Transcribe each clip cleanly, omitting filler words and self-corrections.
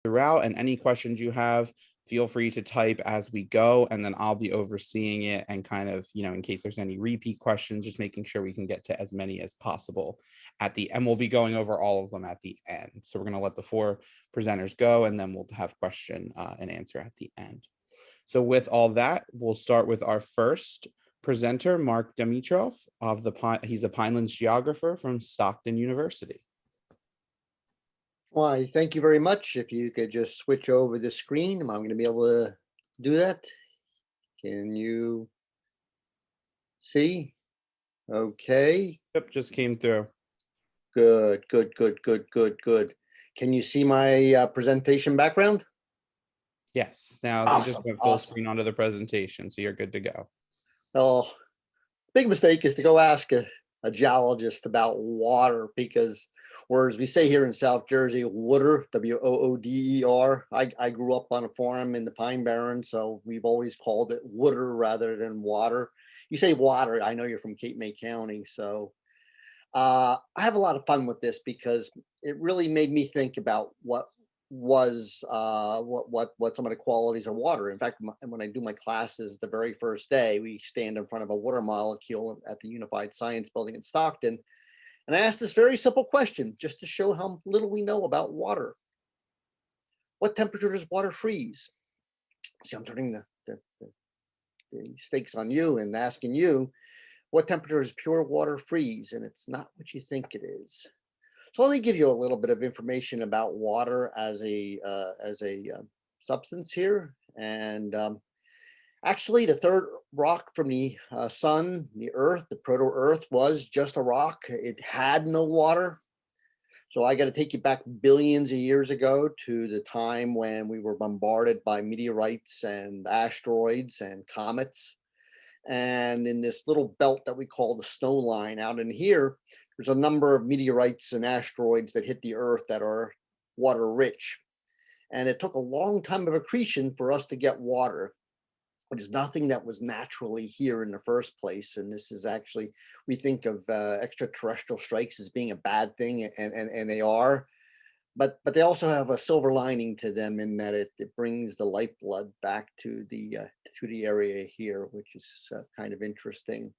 throughout, and any questions you have, feel free to type as we go, and then I'll be overseeing it and kind of, in case there's any repeat questions, just making sure we can get to as many as possible at the end. We'll be going over all of them at the end. So we're going to let the 4 presenters go, and then we'll have question and answer at the end. So with all that, we'll start with our first presenter, Mark Demitroff of he's a Pinelands geographer from Stockton University. Why, thank you very much. If you could just switch over the screen, am I going to be able to do that? Can you see? Okay. Yep, just came through. Good. Can you see my presentation background? Yes. Now Awesome, you just went full screen onto the presentation, so you're good to go. Well, big mistake is to go ask a geologist about water, because whereas we say here in South Jersey, water, W-O-O-D-E-R, I grew up on a farm in the Pine Barrens, so we've always called it water rather than water. You say water, I know you're from Cape May County, so I have a lot of fun with this because it really made me think about what some of the qualities of water. In fact, when I do my classes, the very first day, we stand in front of a water molecule at the Unified Science Building in Stockton. And I asked this very simple question, just to show how little we know about water. What temperature does water freeze? See, I'm turning the stakes on you and asking you, what temperature does pure water freeze? And it's not what you think it is. So let me give you a little bit of information about water as a substance here. And actually, the third rock from the sun, the Earth, the proto-Earth, was just a rock. It had no water. So I got to take you back billions of years ago to the time when we were bombarded by meteorites and asteroids and comets. And in this little belt that we call the snow line out in here, there's a number of meteorites and asteroids that hit the Earth that are water rich. And it took a long time of accretion for us to get water. It is nothing that was naturally here in the first place. And this is actually, we think of extraterrestrial strikes as being a bad thing, and they are. But they also have a silver lining to them in that it brings the lifeblood back to the area here, which is kind of interesting.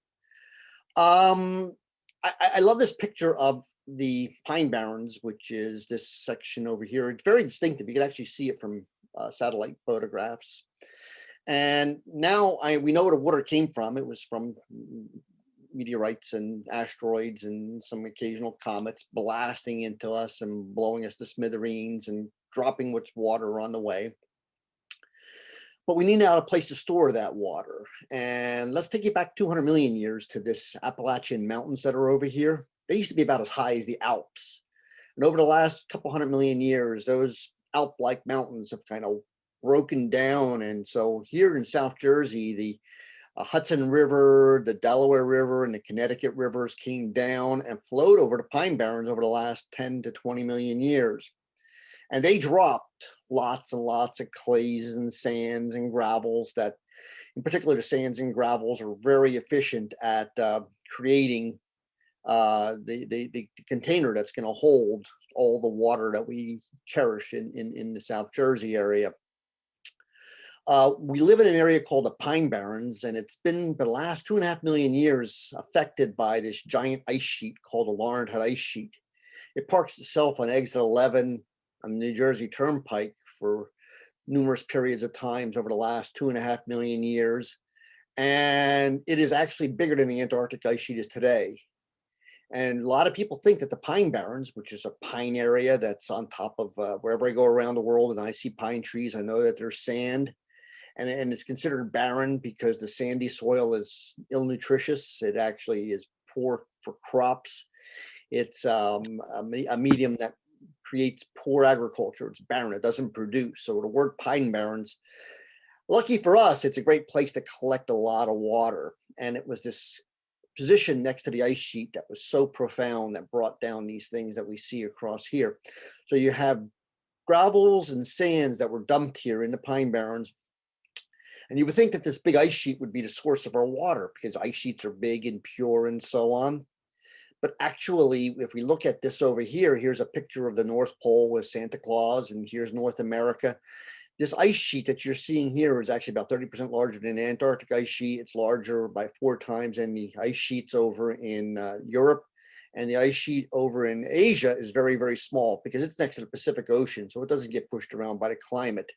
I love this picture of the Pine Barrens, which is this section over here. It's very distinctive. You can actually see it from satellite photographs. And now we know where the water came from. It was from meteorites and asteroids and some occasional comets blasting into us and blowing us to smithereens and dropping what's water on the way. But we need now a place to store that water. And let's take you back 200 million years to this Appalachian mountains that are over here. They used to be about as high as the Alps. And over the last couple 100 million years, those Alp-like mountains have kind of broken down. And so here in South Jersey, the Hudson River, the Delaware River, and the Connecticut rivers came down and flowed over the Pine Barrens over the last 10 to 20 million years. And they dropped lots and lots of clays and sands and gravels that, in particular, the sands and gravels are very efficient at creating the container that's going to hold all the water that we cherish in the South Jersey area. We live in an area called the Pine Barrens, and it's been the last 2.5 million years affected by this giant ice sheet called the Loretta ice sheet. It parks itself on exit 11 on the New Jersey Turnpike for numerous periods of times over the last 2.5 million years. And it is actually bigger than the Antarctic ice sheet is today. And a lot of people think that the Pine Barrens, which is a pine area that's on top of wherever I go around the world and I see pine trees, I know that there's sand. And it's considered barren because the sandy soil is ill-nutritious. It actually is poor for crops. It's a medium that creates poor agriculture. It's barren. It doesn't produce. So the word Pine Barrens, lucky for us, it's a great place to collect a lot of water. And it was this position next to the ice sheet that was so profound that brought down these things that we see across here. So you have gravels and sands that were dumped here in the Pine Barrens. And you would think that this big ice sheet would be the source of our water because ice sheets are big and pure and so on. But actually, if we look at this over here, here's a picture of the North Pole with Santa Claus, and here's North America. This ice sheet that you're seeing here is actually about 30% larger than the Antarctic ice sheet. It's larger by 4 times than the ice sheets over in Europe. And the ice sheet over in Asia is very, very small because it's next to the Pacific Ocean, so it doesn't get pushed around by the climate.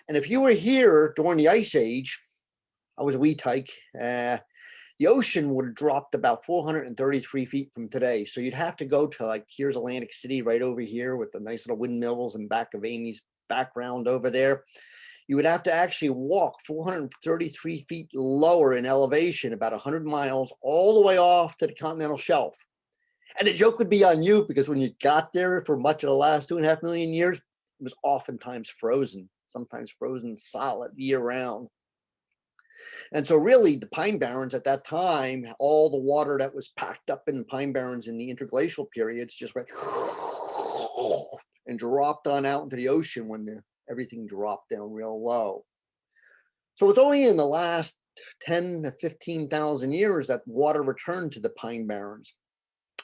And if you were here during the Ice Age, I was a wee tyke, the ocean would have dropped about 433 feet from today. So you'd have to go to, like, here's Atlantic City right over here with the nice little windmills and back of Amy's background over there. You would have to actually walk 433 feet lower in elevation, about 100 miles, all the way off to the continental shelf. And the joke would be on you, because when you got there for much of the last 2.5 million years, it was oftentimes frozen, sometimes frozen solid year round. And so really the Pine Barrens at that time, all the water that was packed up in the Pine Barrens in the interglacial periods just went and dropped on out into the ocean when everything dropped down real low. So it's only in the last 10 to 15,000 years that water returned to the Pine Barrens.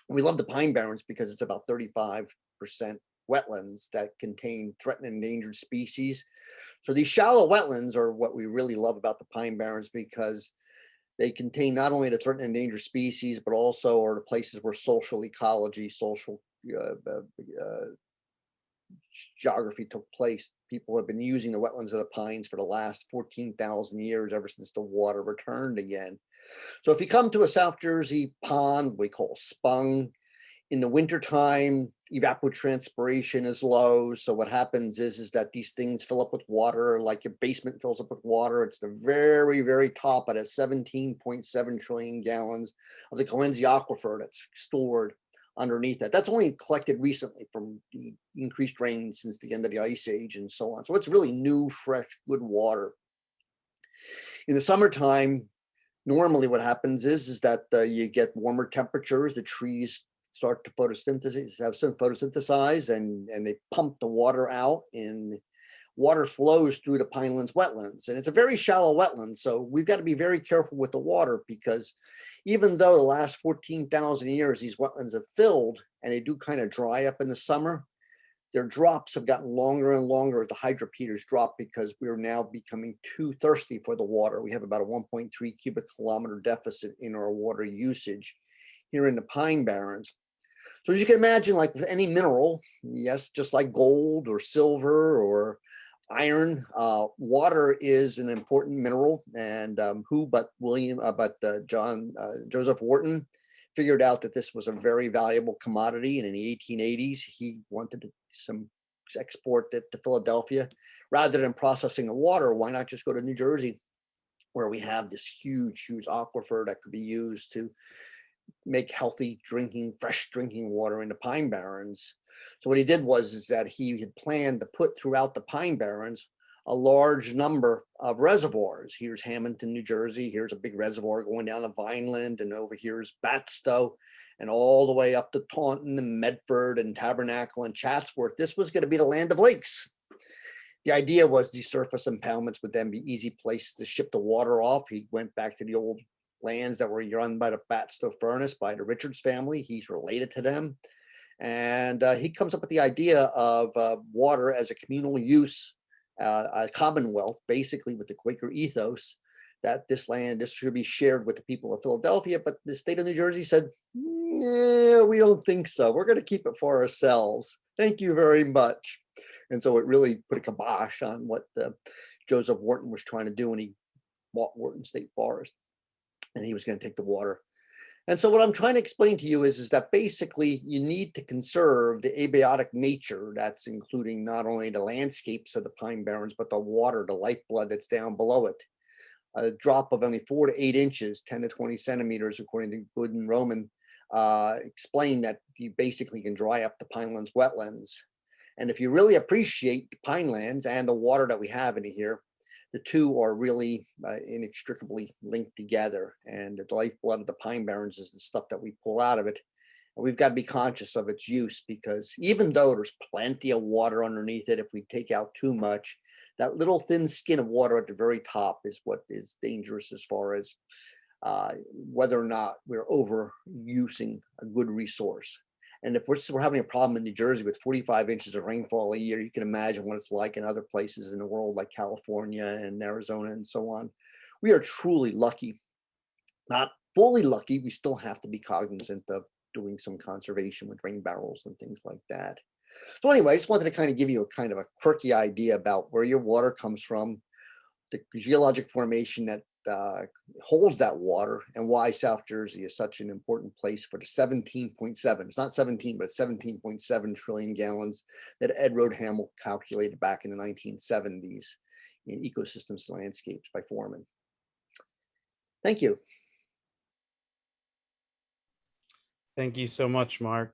We love the Pine Barrens because it's about 35% wetlands that contain threatened and endangered species. So these shallow wetlands are what we really love about the Pine Barrens, because they contain not only the threatened and endangered species, but also are the places where social ecology, social geography took place. People have been using the wetlands of the pines for the last 14,000 years, ever since the water returned again. So if you come to a South Jersey pond, we call spung, in the wintertime, evapotranspiration is low. So what happens is that these things fill up with water, like your basement fills up with water. It's the very, very top at a 17.7 trillion gallons of the Coenzi aquifer that's stored underneath that. That's only collected recently from the increased rain since the end of the Ice Age and so on. So it's really new, fresh, good water. In the summertime, normally what happens is that you get warmer temperatures, the trees start to photosynthesize, and they pump the water out, and water flows through the Pinelands wetlands. And it's a very shallow wetland, so we've got to be very careful with the water, because even though the last 14,000 years these wetlands have filled and they do kind of dry up in the summer, their drops have gotten longer and longer as the hydrometers drop, because we're now becoming too thirsty for the water. We have about a 1.3 cubic kilometer deficit in our water usage here in the Pine Barrens. So as you can imagine, like with any mineral, yes, just like gold or silver or iron, water is an important mineral. And who but Joseph Wharton figured out that this was a very valuable commodity. And in the 1880s, he wanted some export it to Philadelphia. Rather than processing the water, why not just go to New Jersey, where we have this huge, huge aquifer that could be used to make healthy drinking, fresh drinking water in the Pine Barrens. So what he did is that he had planned to put throughout the Pine Barrens a large number of reservoirs. Here's Hamilton, New Jersey. Here's a big reservoir going down to Vineland, and over here's Batstow, and all the way up to Taunton and Medford and Tabernacle and Chatsworth. This was going to be the land of lakes. The idea was these surface impoundments would then be easy places to ship the water off. He went back to the old lands that were run by the Batstow furnace by the Richards family. He's related to them. And he comes up with the idea of water as a communal use, a commonwealth, basically with the Quaker ethos, that this should be shared with the people of Philadelphia. But the state of New Jersey said, yeah, we don't think so. We're going to keep it for ourselves. Thank you very much. And so it really put a kibosh on what Joseph Wharton was trying to do when he bought Wharton State Forest. And he was going to take the water. And so what I'm trying to explain to you is that basically you need to conserve the abiotic nature that's including not only the landscapes of the Pine Barrens, but the water, the lifeblood that's down below it. A drop of only 4 to 8 inches, 10 to 20 centimeters, according to Good and Roman, explain that you basically can dry up the Pinelands wetlands. And if you really appreciate the Pinelands and the water that we have in here, the two are really inextricably linked together. And the lifeblood of the Pine Barrens is the stuff that we pull out of it. And we've got to be conscious of its use, because even though there's plenty of water underneath it, if we take out too much, that little thin skin of water at the very top is what is dangerous as far as whether or not we're overusing a good resource. And if we're having a problem in New Jersey with 45 inches of rainfall a year, you can imagine what it's like in other places in the world, like California and Arizona and so on. We are truly lucky, not fully lucky. We still have to be cognizant of doing some conservation with rain barrels and things like that. So anyway, I just wanted to kind of give you a kind of a quirky idea about where your water comes from, the geologic formation that holds that water, and why South Jersey is such an important place for the 17.7, it's not 17, but 17.7 trillion gallons that Ed Rodham calculated back in the 1970s in ecosystems and landscapes by Foreman. Thank you. Thank you so much, Mark.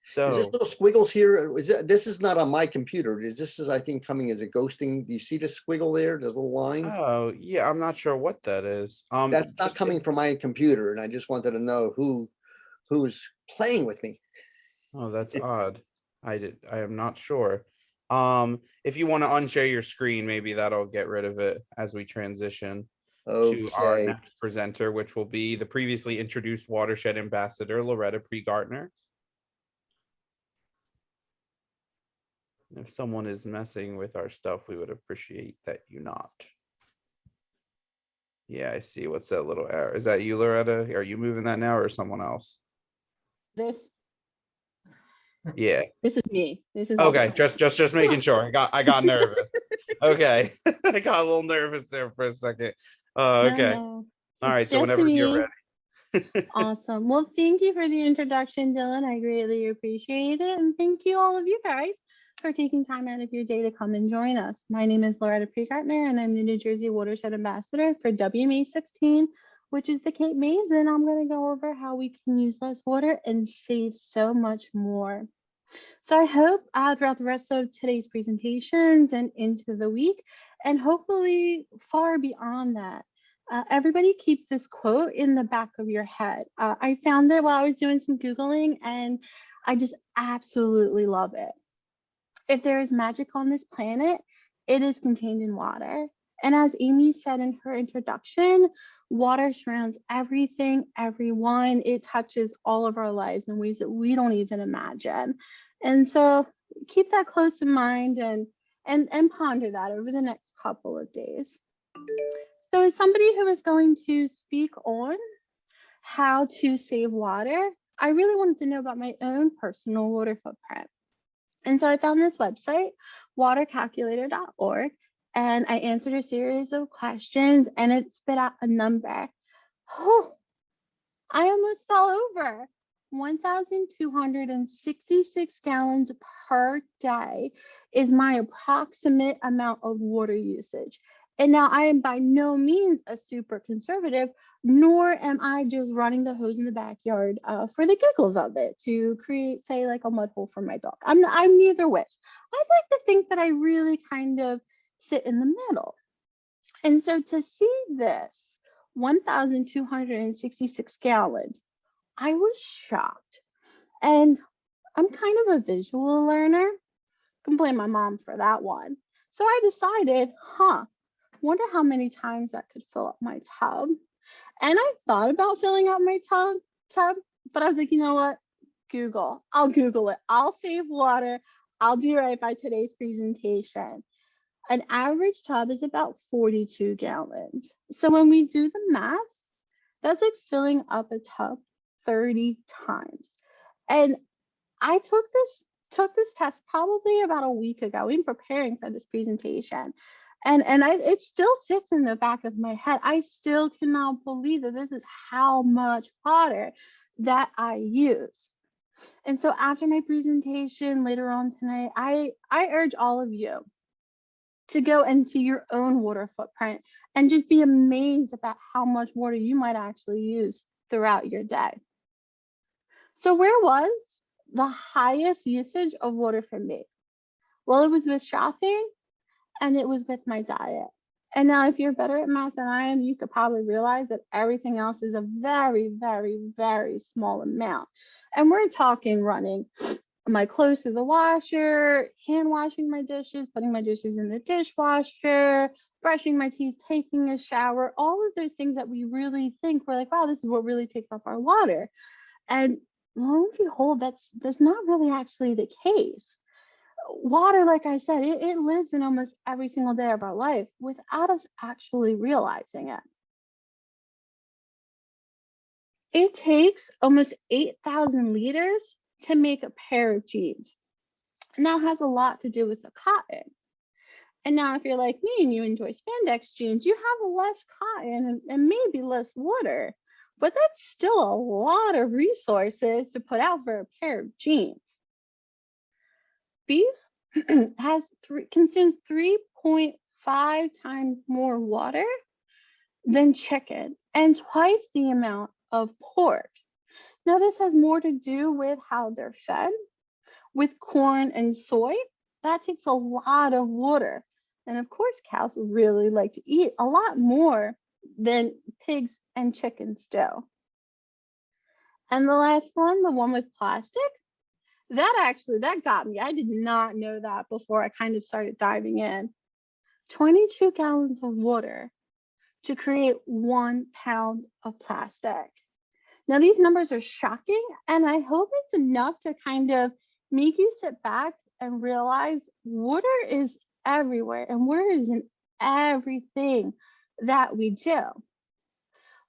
Is this So, little squiggles here? This is not on my computer. This is, I think, coming as a ghosting. Do you see the squiggle there? Those little lines? oh yeah, I'm not sure what that is. That's not Just coming from my computer, and I just wanted to know who's playing with me. oh, that's odd. I am not sure. If you want to unshare your screen, maybe that'll get rid of it as we transition to our Okay. next presenter, which will be the previously introduced Watershed Ambassador, Loretta Pregartner. If someone is messing with our stuff, we would appreciate that you not. Yeah, I see. What's that little error? Is that you, Loretta? Are you moving that now or someone else? This Yeah. is me. This is Okay, Loretta. just making sure. I got nervous. Okay. I got a little nervous there for a second. Okay. No, All it's right. So just whenever you're me. ready. Awesome. Well, thank you for the introduction, Dylan. I greatly appreciate it. And thank you all of you guys for taking time out of your day to come and join us. My name is Loretta Pregartner, and I'm the New Jersey Watershed Ambassador for WMA16, which is the Cape Maze. And I'm going to go over how we can use less water and save so much more. So I hope throughout the rest of today's presentations and into the week, and hopefully far beyond that, everybody keeps this quote in the back of your head. I found it while I was doing some Googling, and I just absolutely love it. If there is magic on this planet, it is contained in water. And as Amy said in her introduction, water surrounds everything, everyone. It touches all of our lives in ways that we don't even imagine. And so keep that close in mind and ponder that over the next couple of days. So as somebody who is going to speak on how to save water, I really wanted to know about my own personal water footprint. And so I found this website, watercalculator.org, and I answered a series of questions and it spit out a number. Oh, I almost fell over. 1,266 gallons per day is my approximate amount of water usage. And now I am by no means a super conservative, nor am I just running the hose in the backyard for the giggles of it to create, say, like a mud hole for my dog. I'm neither which. I'd like to think that I really kind of sit in the middle. And so to see this 1,266 gallons, I was shocked. And I'm kind of a visual learner. Can blame my mom for that one. So I decided, wonder how many times that could fill up my tub. And I thought about filling up my tub, but I was like, you know what? Google. I'll Google it. I'll save water. I'll be right by today's presentation. An average tub is about 42 gallons. So when we do the math, that's like filling up a tub 30 times. And I took this test probably about a week ago in preparing for this presentation. And it still sits in the back of my head. I still cannot believe that this is how much water that I use. And so after my presentation later on tonight, I urge all of you to go into your own water footprint and just be amazed about how much water you might actually use throughout your day. So where was the highest usage of water for me? Well, it was with shopping and it was with my diet. And now if you're better at math than I am, you could probably realize that everything else is a very, very, very small amount. And we're talking running my clothes through the washer, hand washing my dishes, putting my dishes in the dishwasher, brushing my teeth, taking a shower, all of those things that we really think we're like, wow, this is what really takes up our water. And lo and behold, that's not really actually the case. Water, like I said, it lives in almost every single day of our life without us actually realizing it. It takes almost 8,000 liters to make a pair of jeans. And that has a lot to do with the cotton. And now, if you're like me and you enjoy spandex jeans, you have less cotton and maybe less water. But that's still a lot of resources to put out for a pair of jeans. Beef consumes 3.5 times more water than chicken and twice the amount of pork. Now, this has more to do with how they're fed. With corn and soy, that takes a lot of water. And of course, cows really like to eat a lot more than pigs and chickens do. And the last one, the one with plastic, that got me. I did not know that before I kind of started diving in. 22 gallons of water to create 1 pound of plastic. Now, these numbers are shocking, and I hope it's enough to kind of make you sit back and realize water is everywhere and water is in everything that we do.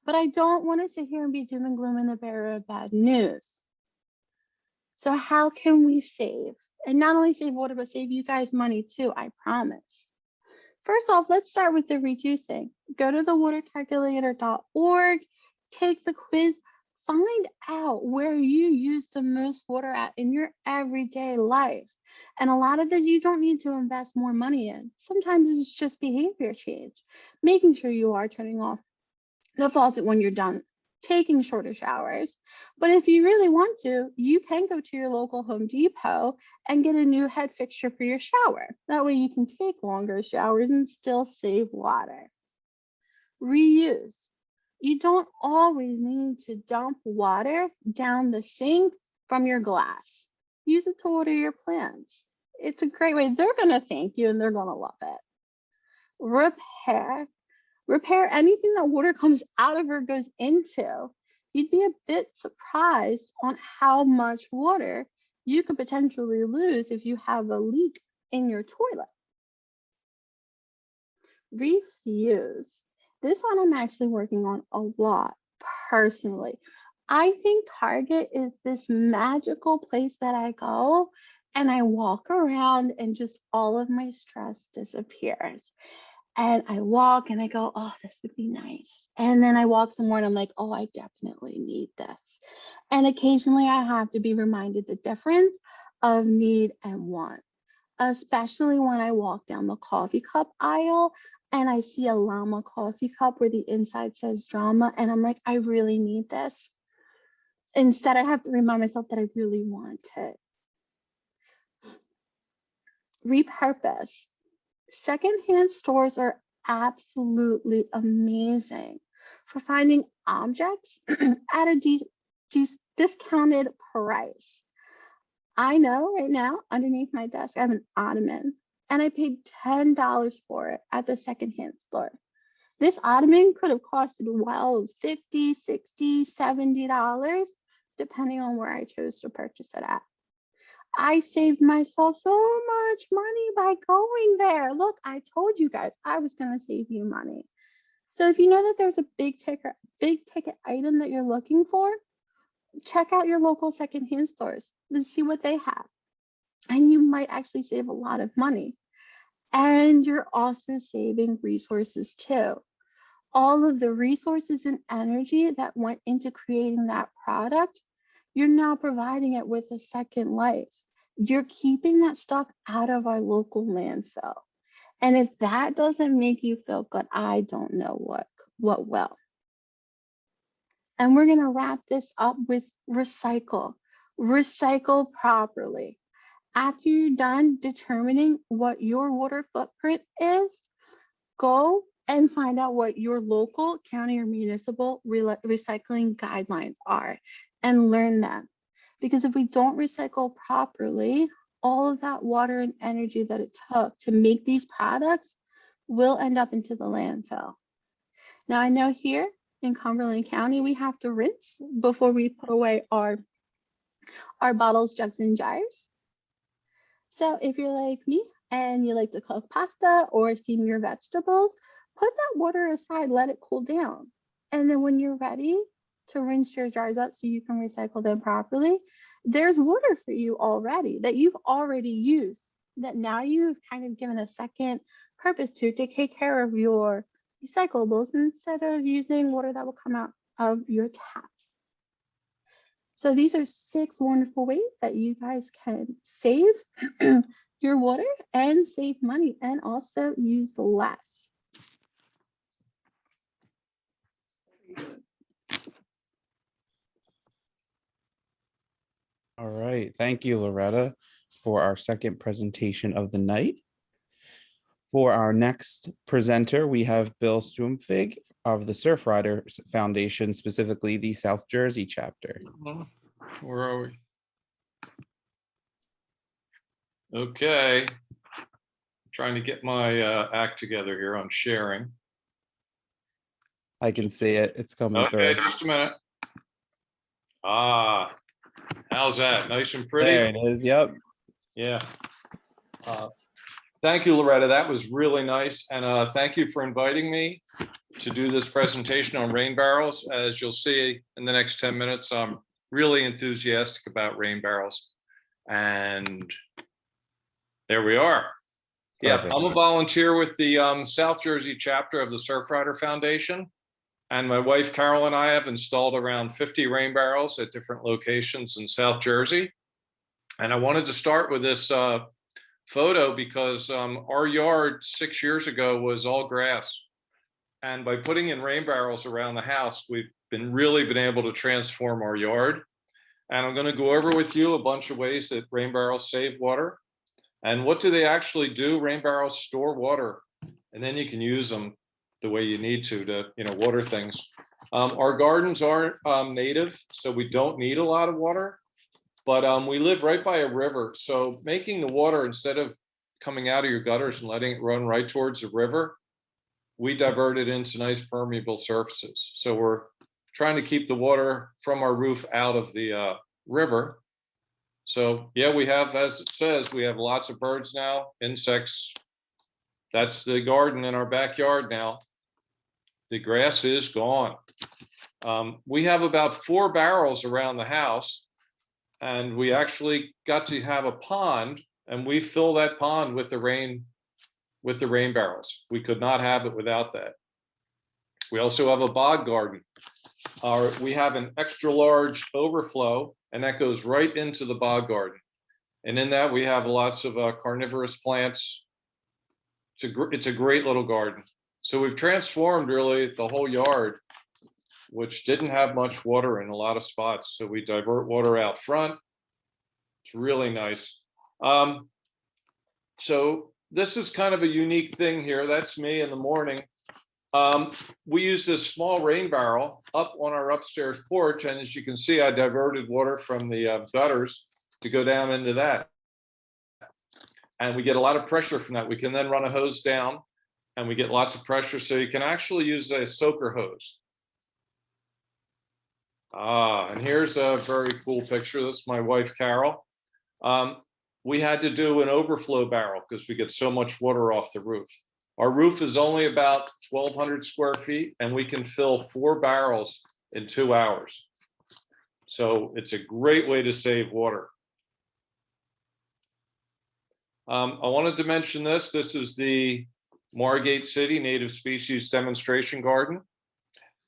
But I don't want to sit here and be doom and gloom and the bearer of bad news. So how can we save? And not only save water, but save you guys money too, I promise. First off, let's start with the reducing. Go to the watercalculator.org, take the quiz, find out where you use the most water at in your everyday life. And a lot of this you don't need to invest more money in. Sometimes it's just behavior change, making sure you are turning off the faucet when you're done taking shorter showers. But if you really want to, you can go to your local Home Depot and get a new head fixture for your shower. That way you can take longer showers and still save water. Reuse. You don't always need to dump water down the sink from your glass. Use it to water your plants. It's a great way. They're going to thank you and they're going to love it. Repair. Repair anything that water comes out of or goes into. You'd be a bit surprised on how much water you could potentially lose if you have a leak in your toilet. Refuse. This one I'm actually working on a lot personally. I think Target is this magical place that I go and I walk around and just all of my stress disappears. And I walk and I go, oh, this would be nice. And then I walk some more and I'm like, oh, I definitely need this. And occasionally I have to be reminded the difference of need and want, especially when I walk down the coffee cup aisle and I see a llama coffee cup where the inside says drama. And I'm like, I really need this. Instead, I have to remind myself that I really want it. Repurpose. Secondhand stores are absolutely amazing for finding objects at a discounted price. I know right now underneath my desk I have an ottoman and I paid $10 for it at the secondhand store. This ottoman could have costed well $50, $60, $70 depending on where I chose to purchase it at. I saved myself so much money by going there. Look, I told you guys I was going to save you money. So if you know that there's a big ticket item that you're looking for, check out your local secondhand stores to see what they have. And you might actually save a lot of money. And you're also saving resources too. All of the resources and energy that went into creating that product, you're now providing it with a second life. You're keeping that stuff out of our local landfill. And if that doesn't make you feel good, I don't know what will. And we're going to wrap this up with recycle. Recycle properly. After you're done determining what your water footprint is, go and find out what your local, county, or municipal recycling guidelines are and learn them. Because if we don't recycle properly, all of that water and energy that it took to make these products will end up into the landfill. Now, I know here in Cumberland County, we have to rinse before we put away our bottles, jugs, and jars. So if you're like me and you like to cook pasta or steam your vegetables, put that water aside, let it cool down. And then when you're ready to rinse your jars up so you can recycle them properly, there's water for you already that you've already used, that now you've kind of given a second purpose to take care of your recyclables instead of using water that will come out of your tap. So these are 6 wonderful ways that you guys can save your water and save money and also use less. All right. Thank you, Loretta, for our second presentation of the night. For our next presenter, we have Bill Stuempfig of the Surfrider Foundation, specifically the South Jersey chapter. Where are we? Okay. Trying to get my act together here on sharing. I can see it. It's coming Okay, through. just a minute. Ah, how's that? Nice and pretty? There it is. Yep. Yeah. Thank you, Loretta. That was really nice. And thank you for inviting me to do this presentation on rain barrels. As you'll see in the next 10 minutes, I'm really enthusiastic about rain barrels. And there we are. Yeah, Perfect. I'm a volunteer with the South Jersey chapter of the Surfrider Foundation. And my wife, Carol, and I have installed around 50 rain barrels at different locations in South Jersey. And I wanted to start with this photo because our yard 6 years ago was all grass. And by putting in rain barrels around the house, we've really been able to transform our yard. And I'm going to go over with you a bunch of ways that rain barrels save water. And what do they actually do? Rain barrels store water, and then you can use them the way you need to water things. Our gardens aren't native, so we don't need a lot of water, but we live right by a river. So making the water, instead of coming out of your gutters and letting it run right towards the river, we divert it into nice permeable surfaces. So we're trying to keep the water from our roof out of the river. So yeah, we have, as it says, we have lots of birds now, insects. That's the garden in our backyard now. The grass is gone. We have about 4 barrels around the house, and we actually got to have a pond, and we fill that pond with the rain barrels. We could not have it without that. We also have a bog garden. We have an extra large overflow, and that goes right into the bog garden. And in that, we have lots of carnivorous plants. It's a great little garden. So we've transformed really the whole yard, which didn't have much water in a lot of spots. So we divert water out front. It's really nice. So this is kind of a unique thing here. That's me in the morning. We use this small rain barrel up on our upstairs porch. And as you can see, I diverted water from the gutters to go down into that. And we get a lot of pressure from that. We can then run a hose down and we get lots of pressure. So you can actually use a soaker hose. And here's a very cool picture. This is my wife, Carol. We had to do an overflow barrel because we get so much water off the roof. Our roof is only about 1,200 square feet, and we can fill 4 barrels in 2 hours. So it's a great way to save water. I wanted to mention this. This is the Moorgate City Native Species Demonstration Garden.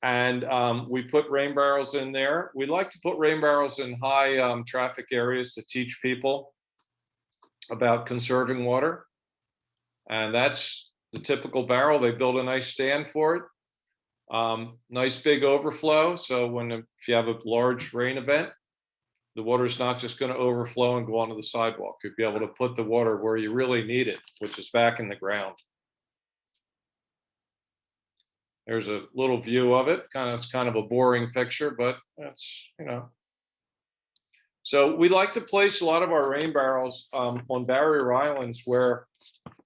And we put rain barrels in there. We like to put rain barrels in high traffic areas to teach people about conserving water. And that's the typical barrel. They build a nice stand for it. Nice big overflow. So if you have a large rain event, the water is not just going to overflow and go onto the sidewalk. You'll be able to put the water where you really need it, which is back in the ground. There's a little view of it. It's kind of a boring picture, but that's, So we like to place a lot of our rain barrels on barrier islands where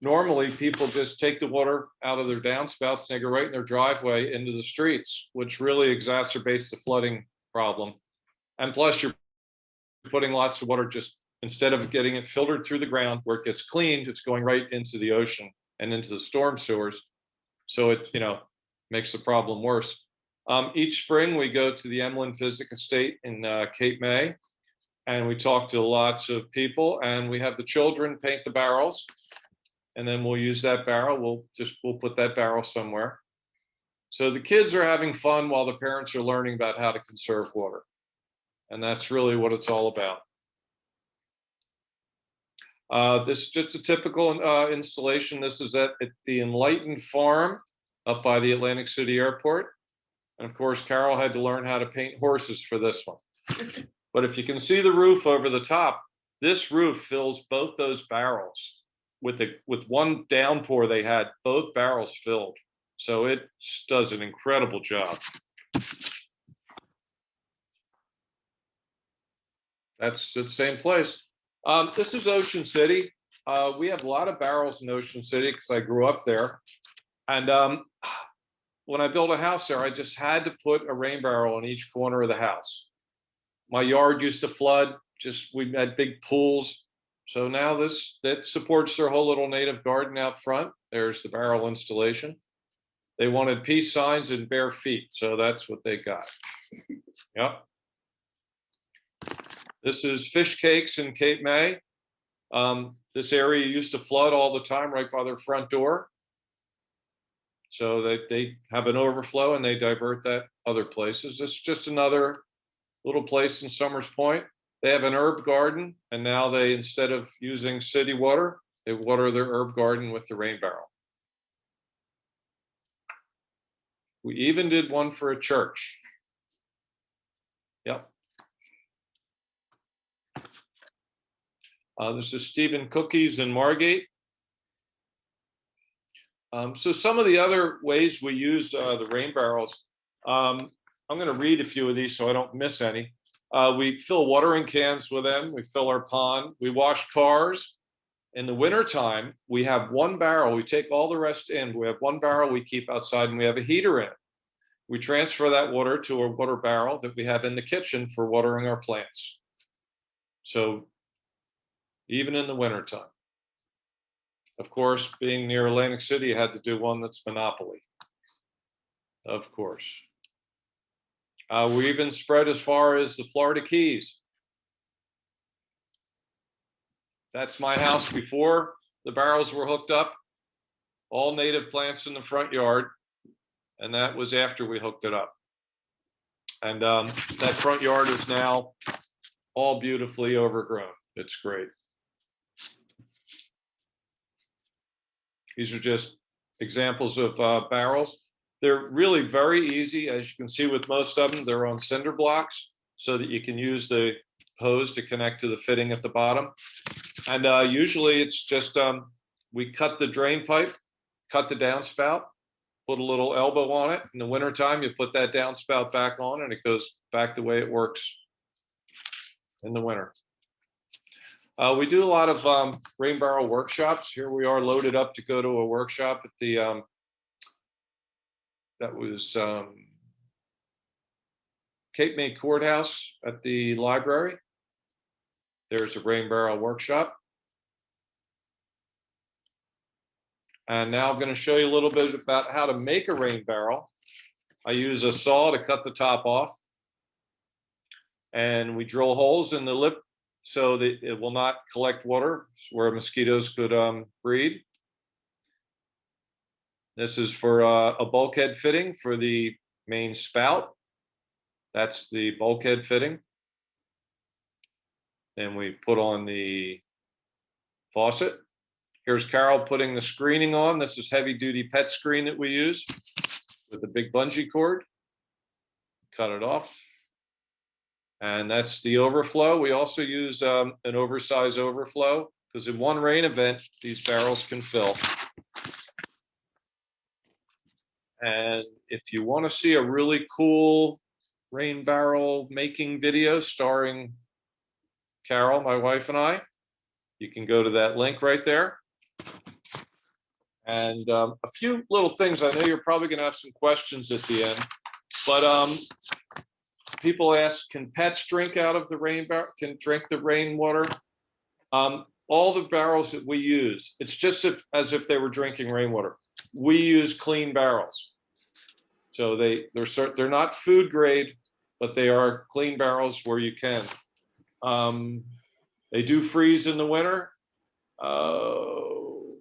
normally people just take the water out of their downspouts and they go right in their driveway into the streets, which really exacerbates the flooding problem. And plus you're putting lots of water, just instead of getting it filtered through the ground where it gets cleaned, it's going right into the ocean and into the storm sewers. So it, makes the problem worse. Each spring we go to the Emlyn Physic Estate in Cape May, and we talk to lots of people, and we have the children paint the barrels, and then we'll use that barrel. We'll put that barrel somewhere. So the kids are having fun while the parents are learning about how to conserve water. And that's really what it's all about. This is just a typical installation. This is at the Enlightened Farm up by the Atlantic City Airport. And of course, Carol had to learn how to paint horses for this one. But if you can see the roof over the top, this roof fills both those barrels. With one downpour they had, both barrels filled. So it does an incredible job. That's the same place. This is Ocean City. We have a lot of barrels in Ocean City because I grew up there. And when I built a house there, I just had to put a rain barrel in each corner of the house. My yard used to flood. We had big pools. So now that supports their whole little native garden out front. There's the barrel installation. They wanted peace signs and bare feet, so that's what they got. Yep. This is fish cakes in Cape May. This area used to flood all the time right by their front door. So they have an overflow and they divert that other places. This is just another little place in Summers Point. They have an herb garden, and now they, instead of using city water, they water their herb garden with the rain barrel. We even did one for a church. Yep. This is Stephen Cookies in Moorgate. So some of the other ways we use the rain barrels, I'm going to read a few of these so I don't miss any. We fill watering cans with them. We fill our pond. We wash cars. In the wintertime, we have one barrel. We take all the rest in. We have one barrel we keep outside, and we have a heater in it. We transfer that water to a water barrel that we have in the kitchen for watering our plants. So even in the wintertime. Of course, being near Atlantic City, you had to do one that's monopoly. Of course. We even spread as far as the Florida Keys. That's my house before the barrels were hooked up. All native plants in the front yard. And that was after we hooked it up. And that front yard is now all beautifully overgrown. It's great. These are just examples of barrels. They're really very easy. As you can see with most of them, they're on cinder blocks so that you can use the hose to connect to the fitting at the bottom. And usually it's just, we cut the drain pipe, cut the downspout, put a little elbow on it. In the wintertime, you put that downspout back on and it goes back the way it works in the winter. We do a lot of rain barrel workshops. Here we are loaded up to go to a workshop at the, that was Cape May Courthouse at the library. There's a rain barrel workshop. And now I'm going to show you a little bit about how to make a rain barrel. I use a saw to cut the top off. And we drill holes in the lip so that it will not collect water where mosquitoes could breed. This is for a bulkhead fitting for the main spout. That's the bulkhead fitting. Then we put on the faucet. Here's Carol putting the screening on. This is heavy duty pet screen that we use with a big bungee cord. Cut it off. And that's the overflow. We also use an oversized overflow because in one rain event, these barrels can fill. And if you want to see a really cool rain barrel making video starring Carol, my wife, and I. You can go to that link right there. And a few little things. I know you're probably going to have some questions at the end, but people ask, can pets drink out of the rain barrel? Can drink the rainwater? All the barrels that we use, it's just as if they were drinking rainwater. We use clean barrels, so they're not food grade, but they are clean barrels where you can. They do freeze in the winter.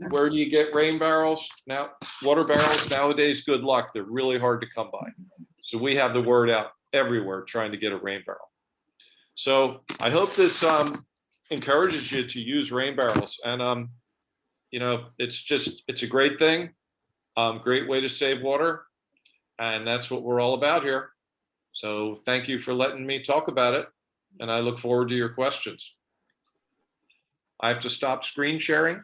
Where do you get rain barrels now? Water barrels nowadays, good luck. They're really hard to come by. So we have the word out everywhere trying to get a rain barrel. So I hope this encourages you to use rain barrels. And, you know, it's a great thing. Great way to save water. And that's what we're all about here. So thank you for letting me talk about it. And I look forward to your questions. I have to stop screen sharing.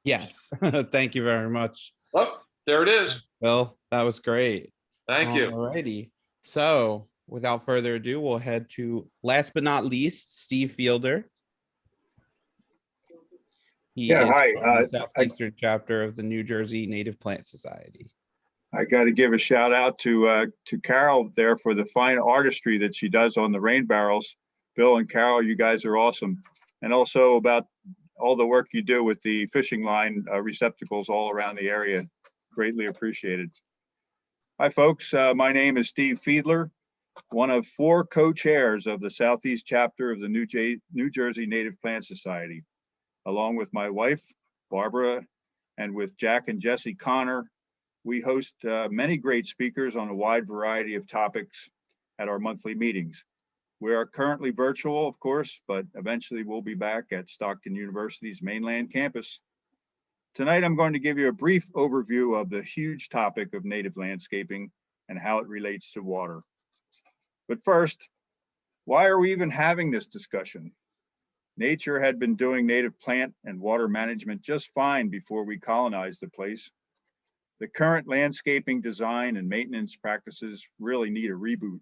Yes. Thank you very much. Oh, there it is. Well, that was great. Thank you. Alrighty. So without further ado, we'll head to, last but not least, Steve Fiedler. He is Hi. from the Southeastern chapter of the New Jersey Native Plant Society. I got to give a shout out to Carol there for the fine artistry that she does on the rain barrels. Bill and Carol, you guys are awesome. And also about all the work you do with the fishing line receptacles all around the area. Greatly appreciated. Hi, folks. My name is Steve Fiedler, one of 4 co-chairs of the Southeast chapter of the New Jersey Native Plant Society. Along with my wife, Barbara, and with Jack and Jesse Connor, we host many great speakers on a wide variety of topics at our monthly meetings. We are currently virtual, of course, but eventually we'll be back at Stockton University's mainland campus. Tonight, I'm going to give you a brief overview of the huge topic of native landscaping and how it relates to water. But first, why are we even having this discussion? Nature had been doing native plant and water management just fine before we colonized the place. The current landscaping design and maintenance practices really need a reboot.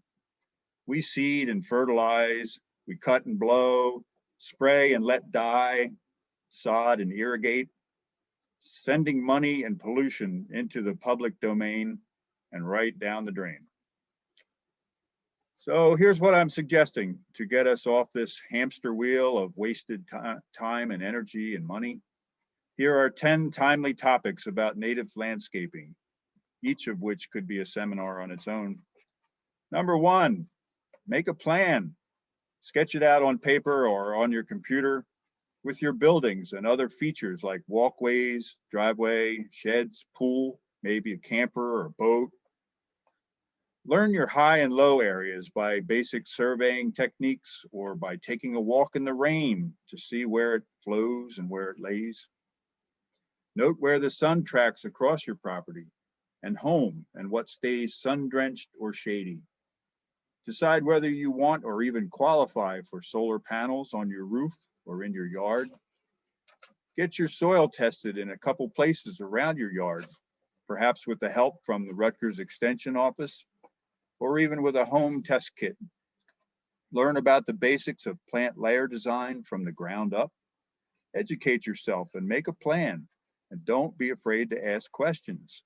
We seed and fertilize, we cut and blow, spray and let die, sod and irrigate, sending money and pollution into the public domain and right down the drain. So here's what I'm suggesting to get us off this hamster wheel of wasted time and energy and money. Here are 10 timely topics about native landscaping, each of which could be a seminar on its own. Number 1, make a plan. Sketch it out on paper or on your computer with your buildings and other features like walkways, driveway, sheds, pool, maybe a camper or boat. Learn your high and low areas by basic surveying techniques or by taking a walk in the rain to see where it flows and where it lays. Note where the sun tracks across your property and home and what stays sun-drenched or shady. Decide whether you want or even qualify for solar panels on your roof or in your yard. Get your soil tested in a couple places around your yard, perhaps with the help from the Rutgers Extension Office, or even with a home test kit. Learn about the basics of plant layer design from the ground up. Educate yourself and make a plan, and don't be afraid to ask questions.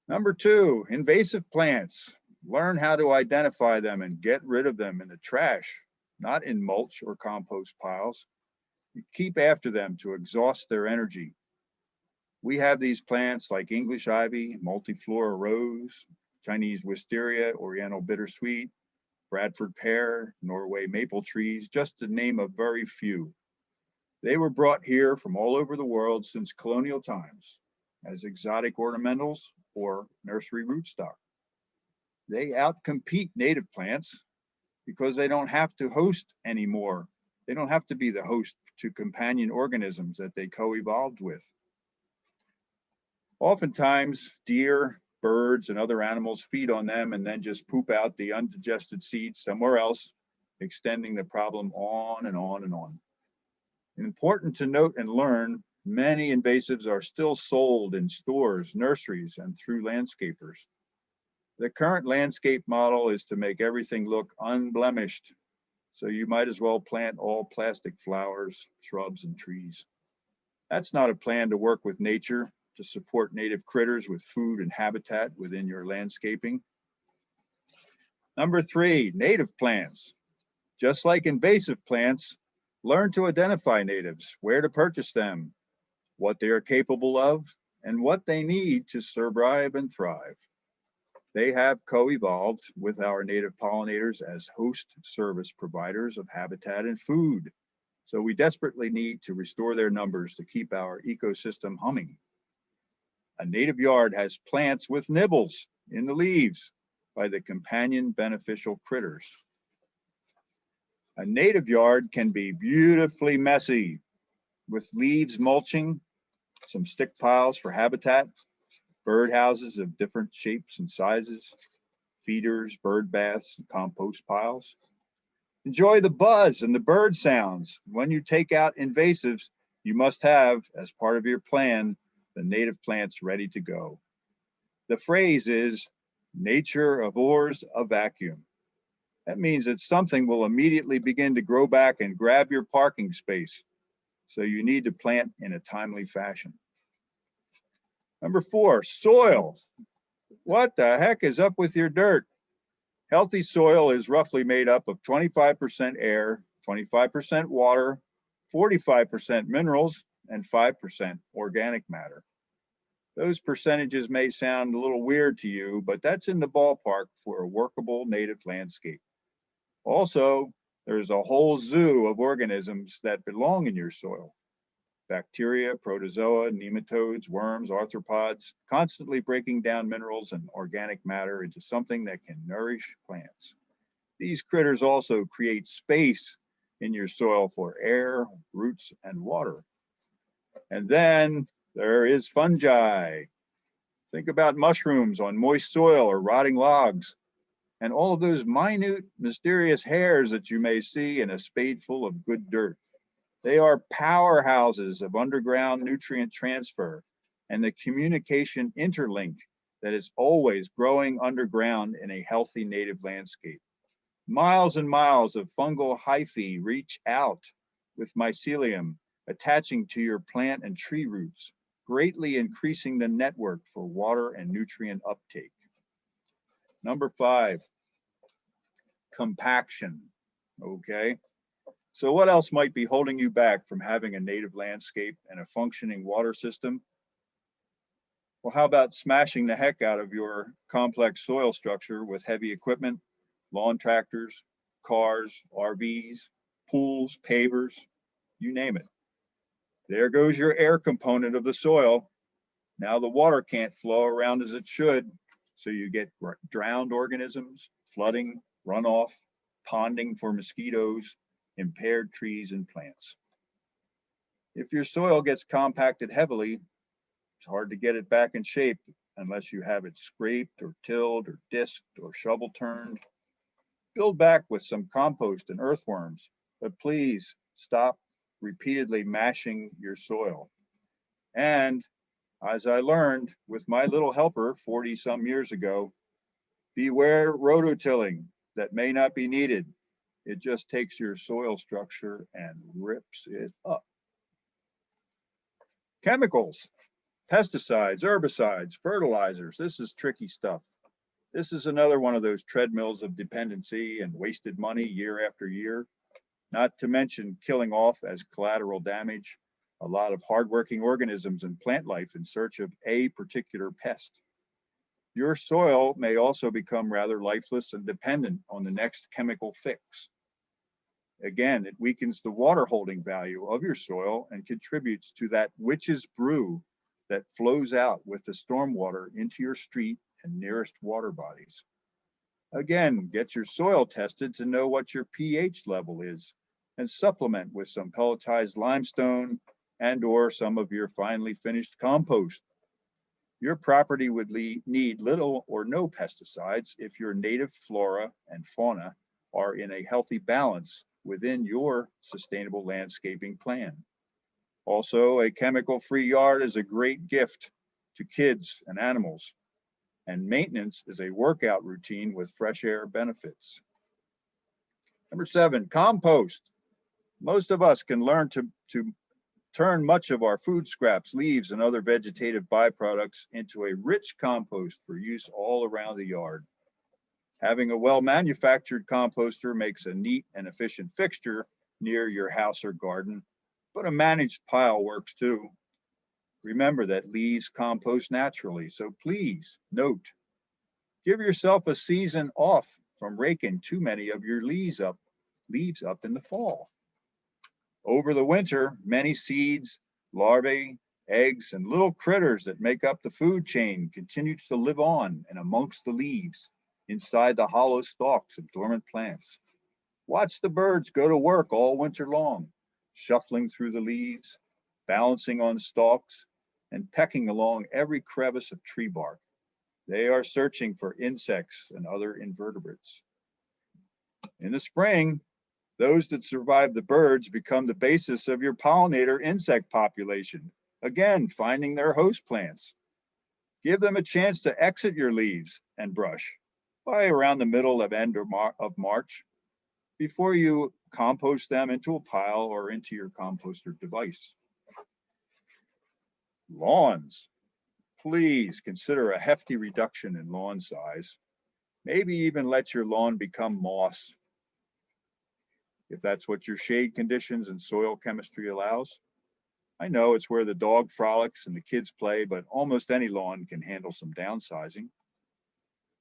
Number 2, invasive plants. Learn how to identify them and get rid of them in the trash, not in mulch or compost piles. You keep after them to exhaust their energy. We have these plants like English ivy, multiflora rose, Chinese wisteria, oriental bittersweet, Bradford pear, Norway maple trees, just to name a very few. They were brought here from all over the world since colonial times as exotic ornamentals or nursery rootstock. They outcompete native plants because they don't have to host anymore. They don't have to be the host to companion organisms that they co-evolved with. Oftentimes, deer, birds, and other animals feed on them and then just poop out the undigested seeds somewhere else, extending the problem on and on and on. Important to note and learn, many invasives are still sold in stores, nurseries, and through landscapers. The current landscape model is to make everything look unblemished. So you might as well plant all plastic flowers, shrubs, and trees. That's not a plan to work with nature, to support native critters with food and habitat within your landscaping. Number 3, native plants. Just like invasive plants, learn to identify natives, where to purchase them, what they are capable of, and what they need to survive and thrive. They have co-evolved with our native pollinators as host service providers of habitat and food. So we desperately need to restore their numbers to keep our ecosystem humming. A native yard has plants with nibbles in the leaves by the companion beneficial critters. A native yard can be beautifully messy with leaves mulching, some stick piles for habitat, bird houses of different shapes and sizes, feeders, bird baths, and compost piles. Enjoy the buzz and the bird sounds. When you take out invasives, you must have, as part of your plan, the native plants ready to go. The phrase is, nature abhors a vacuum. That means that something will immediately begin to grow back and grab your parking space. So you need to plant in a timely fashion. Number 4, soil. What the heck is up with your dirt? Healthy soil is roughly made up of 25% air, 25% water, 45% minerals, and 5% organic matter. Those percentages may sound a little weird to you, but that's in the ballpark for a workable native landscape. Also, there's a whole zoo of organisms that belong in your soil. Bacteria, protozoa, nematodes, worms, arthropods, constantly breaking down minerals and organic matter into something that can nourish plants. These critters also create space in your soil for air, roots, and water. And then there is fungi. Think about mushrooms on moist soil or rotting logs, and all of those minute, mysterious hairs that you may see in a spadeful of good dirt. They are powerhouses of underground nutrient transfer and the communication interlink that is always growing underground in a healthy native landscape. Miles and miles of fungal hyphae reach out with mycelium attaching to your plant and tree roots, greatly increasing the network for water and nutrient uptake. Number 5, compaction. Okay. So what else might be holding you back from having a native landscape and a functioning water system? Well, how about smashing the heck out of your complex soil structure with heavy equipment, lawn tractors, cars, RVs, pools, pavers, you name it. There goes your air component of the soil. Now the water can't flow around as it should, so you get drowned organisms, flooding, runoff, ponding for mosquitoes, impaired trees and plants. If your soil gets compacted heavily, it's hard to get it back in shape unless you have it scraped or tilled or disked or shovel turned. Build back with some compost and earthworms, but please stop repeatedly mashing your soil. And as I learned with my little helper 40 some years ago, beware rototilling that may not be needed. It just takes your soil structure and rips it up. Chemicals, pesticides, herbicides, fertilizers. This is tricky stuff. This is another one of those treadmills of dependency and wasted money year after year, not to mention killing off as collateral damage a lot of hardworking organisms and plant life in search of a particular pest. Your soil may also become rather lifeless and dependent on the next chemical fix. Again, it weakens the water holding value of your soil and contributes to that witch's brew that flows out with the stormwater into your street and nearest water bodies. Again, get your soil tested to know what your pH level is and supplement with some pelletized limestone and or some of your finely finished compost. Your property would need little or no pesticides if your native flora and fauna are in a healthy balance within your sustainable landscaping plan. Also, a chemical-free yard is a great gift to kids and animals, and maintenance is a workout routine with fresh air benefits. Number 7, compost. Most of us can learn to turn much of our food scraps, leaves, and other vegetative byproducts into a rich compost for use all around the yard. Having a well-manufactured composter makes a neat and efficient fixture near your house or garden, but a managed pile works too. Remember that leaves compost naturally, so please note, give yourself a season off from raking too many of your leaves up in the fall. Over the winter, many seeds, larvae, eggs, and little critters that make up the food chain continue to live on and amongst the leaves, inside the hollow stalks of dormant plants. Watch the birds go to work all winter long, shuffling through the leaves, balancing on stalks, and pecking along every crevice of tree bark. They are searching for insects and other invertebrates. In the spring, those that survive the birds become the basis of your pollinator insect population, again, finding their host plants. Give them a chance to exit your leaves and brush by around the middle of end of March before you compost them into a pile or into your composter device. Lawns. Please consider a hefty reduction in lawn size. Maybe even let your lawn become moss, if that's what your shade conditions and soil chemistry allows. I know it's where the dog frolics and the kids play, but almost any lawn can handle some downsizing.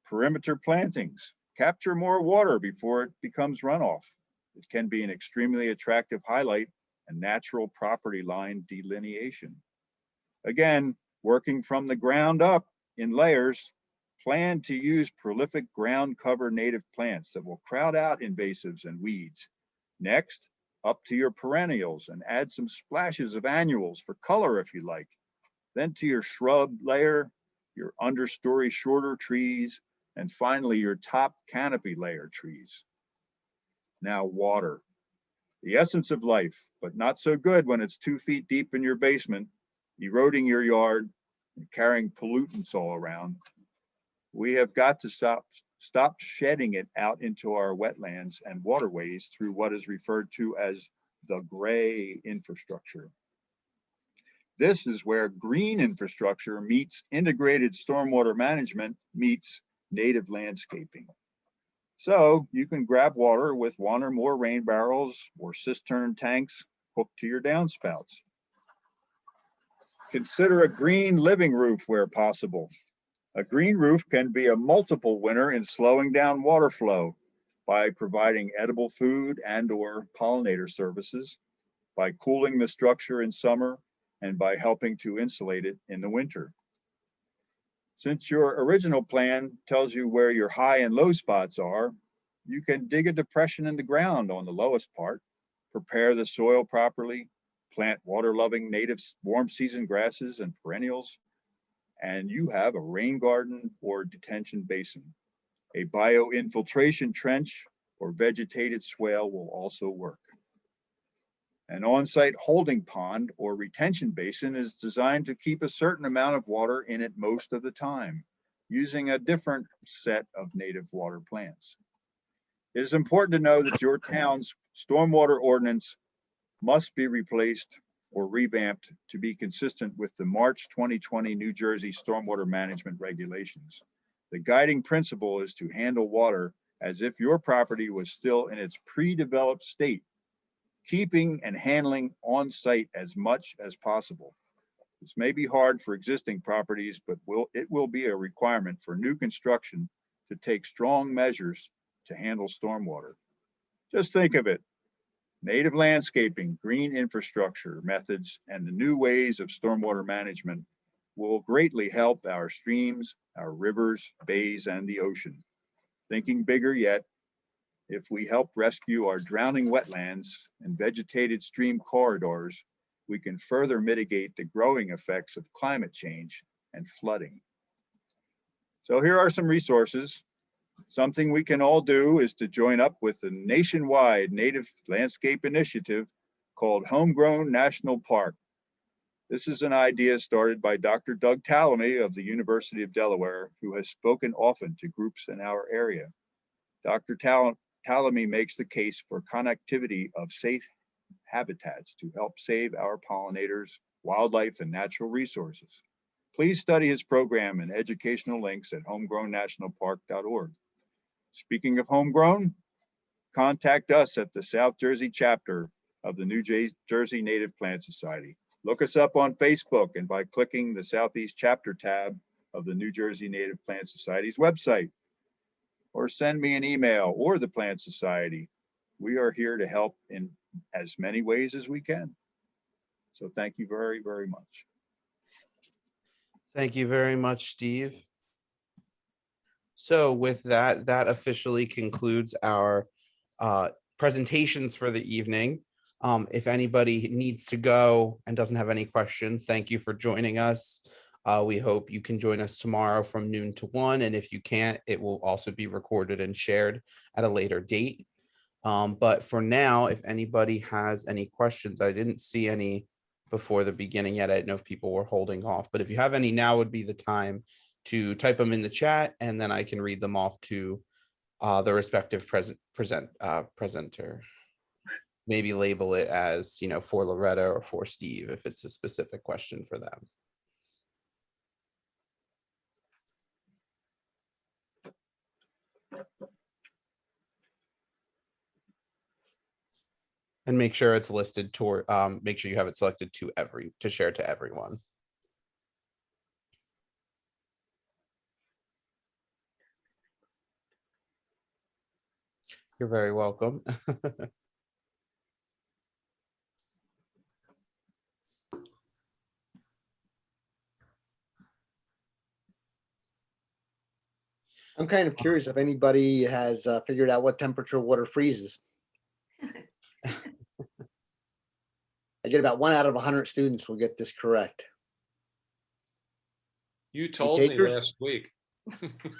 Perimeter plantings. Capture more water before it becomes runoff. It can be an extremely attractive highlight and natural property line delineation. Again, working from the ground up in layers, plan to use prolific ground cover native plants that will crowd out invasives and weeds. Next, up to your perennials and add some splashes of annuals for color if you like. Then to your shrub layer, your understory shorter trees, and finally your top canopy layer trees. Now water, the essence of life, but not so good when it's 2 feet deep in your basement, eroding your yard and carrying pollutants all around. We have got to stop shedding it out into our wetlands and waterways through what is referred to as the gray infrastructure. This is where green infrastructure meets integrated stormwater management meets native landscaping. So you can grab water with 1 or more rain barrels or cistern tanks hooked to your downspouts. Consider a green living roof where possible. A green roof can be a multiple winner in slowing down water flow by providing edible food and/or pollinator services, by cooling the structure in summer, and by helping to insulate it in the winter. Since your original plan tells you where your high and low spots are, you can dig a depression in the ground on the lowest part, prepare the soil properly, plant water-loving native warm season grasses and perennials, and you have a rain garden or detention basin. A bioinfiltration trench or vegetated swale will also work. An on-site holding pond or retention basin is designed to keep a certain amount of water in it most of the time, using a different set of native water plants. It is important to know that your town's stormwater ordinance must be replaced or revamped to be consistent with the March 2020 New Jersey Stormwater Management Regulations. The guiding principle is to handle water as if your property was still in its pre-developed state, keeping and handling on site as much as possible. This may be hard for existing properties, but it will be a requirement for new construction to take strong measures to handle stormwater. Just think of it. Native landscaping, green infrastructure methods, and the new ways of stormwater management will greatly help our streams, our rivers, bays, and the ocean. Thinking bigger yet, if we help rescue our drowning wetlands and vegetated stream corridors, we can further mitigate the growing effects of climate change and flooding. So here are some resources. Something we can all do is to join up with the nationwide native landscape initiative called Homegrown National Park. This is an idea started by Dr. Doug Tallamy of the University of Delaware, who has spoken often to groups in our area. Dr. Ptolemy makes the case for connectivity of safe habitats to help save our pollinators, wildlife, and natural resources. Please study his program and educational links at homegrownnationalpark.org. Speaking of homegrown, contact us at the South Jersey chapter of the New Jersey Native Plant Society. Look us up on Facebook and by clicking the Southeast chapter tab of the New Jersey Native Plant Society's website, or send me an email or the Plant Society. We are here to help in as many ways as we can. So thank you very, very much. Thank you very much, Steve. So with that, that officially concludes our presentations for the evening. If anybody needs to go and doesn't have any questions, thank you for joining us. We hope you can join us tomorrow from noon to 1. And if you can't, it will also be recorded and shared at a later date. But for now, if anybody has any questions, I didn't see any before the beginning yet. I didn't know if people were holding off, but if you have any, now would be the time to type them in the chat, and then I can read them off to the respective presenter. Maybe label it as, for Loretta or for Steve, if it's a specific question for them. And make sure it's listed toward, make sure you have it selected to share to everyone. You're very welcome. I'm kind of curious if anybody has figured out what temperature water freezes. I get about 1 out of 100 students will get this correct. You told me takers? last week.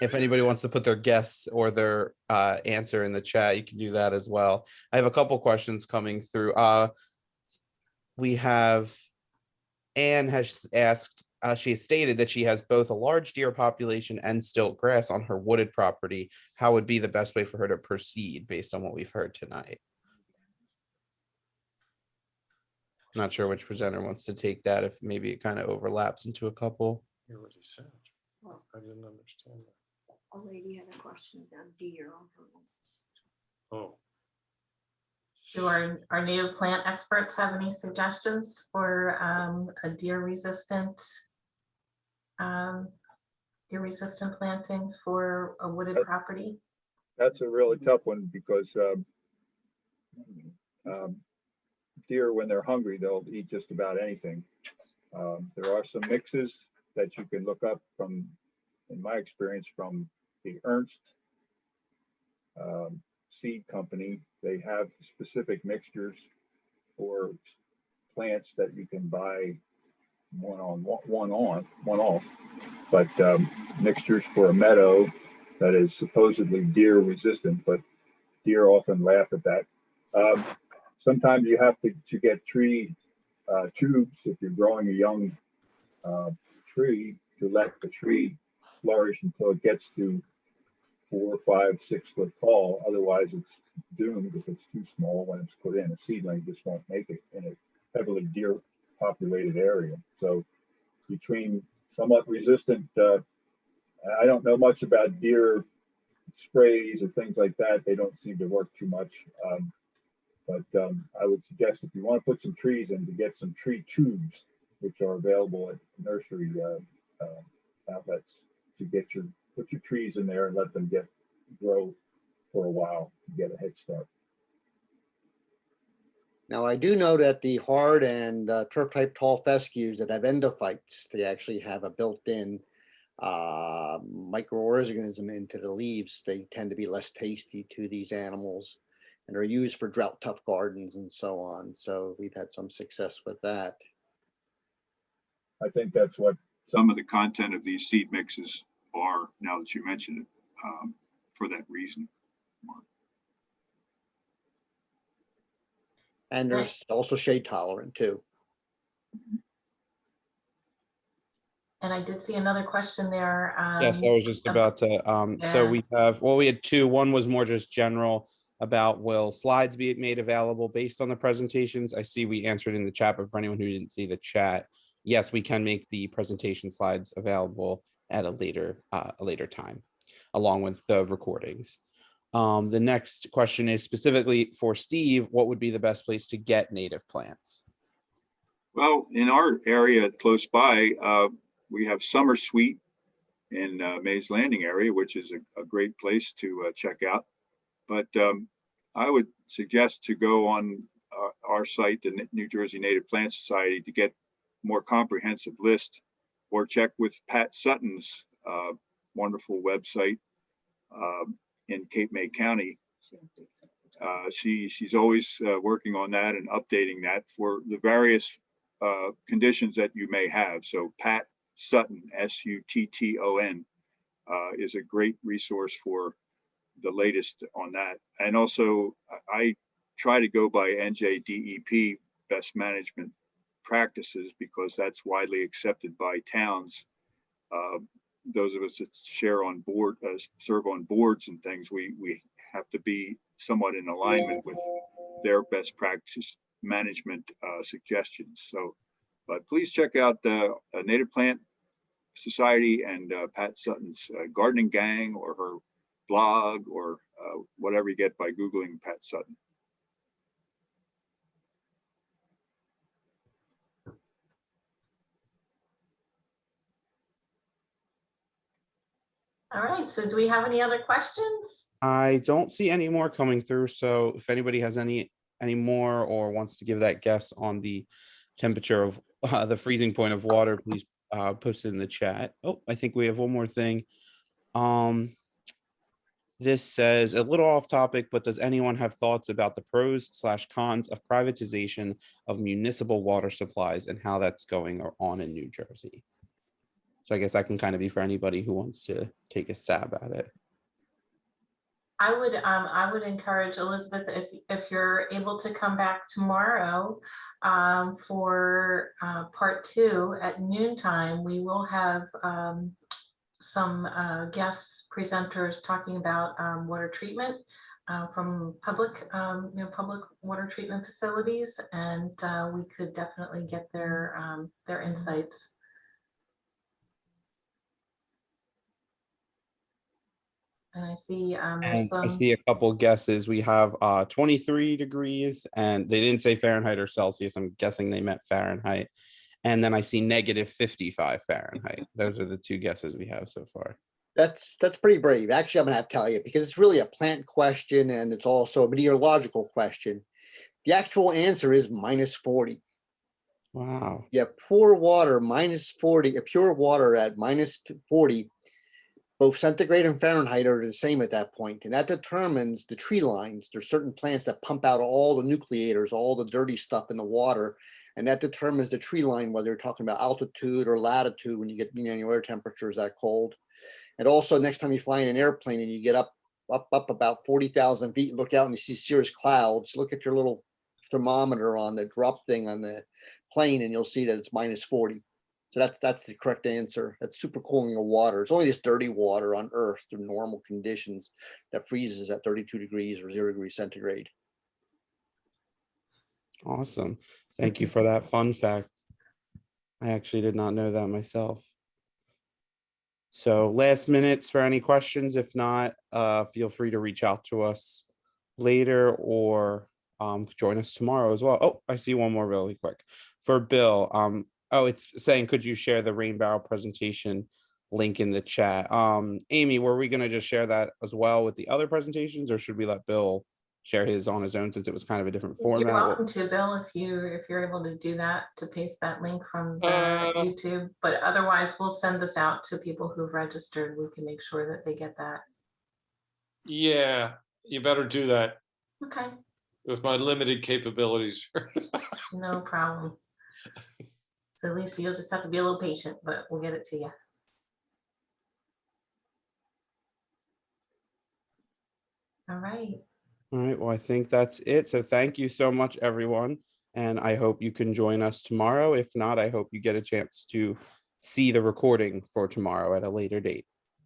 If anybody wants to put their guess or their answer in the chat, you can do that as well. I have a couple questions coming through. We have Anne has asked, she has stated that she has both a large deer population and stilt grass on her wooded property. How would be the best way for her to proceed based on what we've heard tonight? Not sure which presenter wants to take that, if maybe it kind of overlaps into a couple. Hear what he said. I didn't understand that. A lady had a question about deer on her own. Oh, Do our native plant experts have any suggestions for a deer resistant plantings for a wooded property? That's a really tough one because deer, when they're hungry, they'll eat just about anything. There are some mixes that you can look up from, in my experience, from the Ernst seed company. They have specific mixtures for plants that you can buy one off, but mixtures for a meadow that is supposedly deer resistant, but deer often laugh at that. Sometimes you have to get tree tubes if you're growing a young tree, to let the tree flourish until it gets to 4, 5, 6 foot tall. Otherwise, it's doomed if it's too small when it's put in. A seedling just won't make it in a heavily deer populated area. So between somewhat resistant, I don't know much about deer sprays or things like that. They don't seem to work too much. But I would suggest, if you want to put some trees in, to get some tree tubes, which are available at nursery outlets, to put your trees in there and let them grow for a while to get a head start. Now, I do know that the hard and turf type tall fescues that have endophytes, they actually have a built-in microorganism into the leaves. They tend to be less tasty to these animals and are used for drought tough gardens and so on. So we've had some success with that. I think that's what some of the content of these seed mixes are, now that you mention it, for that reason. And there's also shade tolerant too. And I did see another question there. Yes, I was just about to, so we had two. One was more just general. about will slides be made available based on the presentations. I see we answered in the chat, but for anyone who didn't see the chat, yes, we can make the presentation slides available at a later time, along with the recordings. The next question is specifically for Steve, what would be the best place to get native plants? Well, in our area close by, we have Summer Sweet in Mays Landing area, which is a great place to check out. But I would suggest to go on our site, the New Jersey Native Plant Society, to get more comprehensive list, or check with Pat Sutton's wonderful website in Cape May County. She's always working on that and updating that for the various conditions that you may have. So Pat Sutton, Sutton, is a great resource for the latest on that. And also I try to go by NJDEP best management practices, because that's widely accepted by towns. Those of us that share on board, serve on boards and things, we have to be somewhat in alignment with their best practice management suggestions. So, but please check out the Native Plant Society and Pat Sutton's gardening gang, or her blog, or whatever you get by Googling Pat Sutton. All right, so do we have any other questions? I don't see any more coming through. So if anybody has any more or wants to give that guess on the temperature of the freezing point of water, please post it in the chat. Oh, I think we have one more thing. This says, a little off topic, but does anyone have thoughts about the pros/cons of privatization of municipal water supplies and how that's going on in New Jersey? So I guess that can kind of be for anybody who wants to take a stab at it. I would encourage Elizabeth, if you're able to come back tomorrow for part 2 at noontime, we will have some guest presenters talking about water treatment from public water treatment facilities, and we could definitely get their insights. And I see I see a couple guesses. We have 23 degrees, and they didn't say Fahrenheit or Celsius. I'm guessing they meant Fahrenheit. And then I see -55 Fahrenheit. Those are the two guesses we have so far. That's pretty brave. Actually, I'm gonna have to tell you, because it's really a plant question and it's also a meteorological question. The actual answer is -40. Wow. Yeah, poor water, -40, pure water at -40. Both centigrade and Fahrenheit are the same at that point, and that determines the tree lines. There's certain plants that pump out all the nucleators, all the dirty stuff in the water, and that determines the tree line, whether you're talking about altitude or latitude when you get, your air temperature is that cold. And also, next time you fly in an airplane and you get up about 40,000 feet, look out and you see cirrus clouds, look at your little thermometer on the drop thing on the plane, and you'll see that it's -40. So that's the correct answer. That's supercooling of water. It's only this dirty water on Earth through normal conditions that freezes at 32 degrees or 0 degrees centigrade. Awesome. Thank you for that fun fact. I actually did not know that myself. So last minutes for any questions. If not, feel free to reach out to us later, or join us tomorrow as well. Oh, I see one more really quick for Bill. Oh, it's saying, could you share the rain barrel presentation link in the chat? Amy, were we going to just share that as well with the other presentations, or should we let Bill share his on his own, since it was kind of a different format? You're welcome to, Bill, if you're able to do that, to paste that link from YouTube. But otherwise, we'll send this out to people who've registered. We can make sure that they get that. Yeah, you better do that Okay, with my limited capabilities. no problem. So at least you'll just have to be a little patient, but we'll get it to you. All right. All right, well, I think that's it. So thank you so much, everyone. And I hope you can join us tomorrow. If not, I hope you get a chance to see the recording for tomorrow at a later date.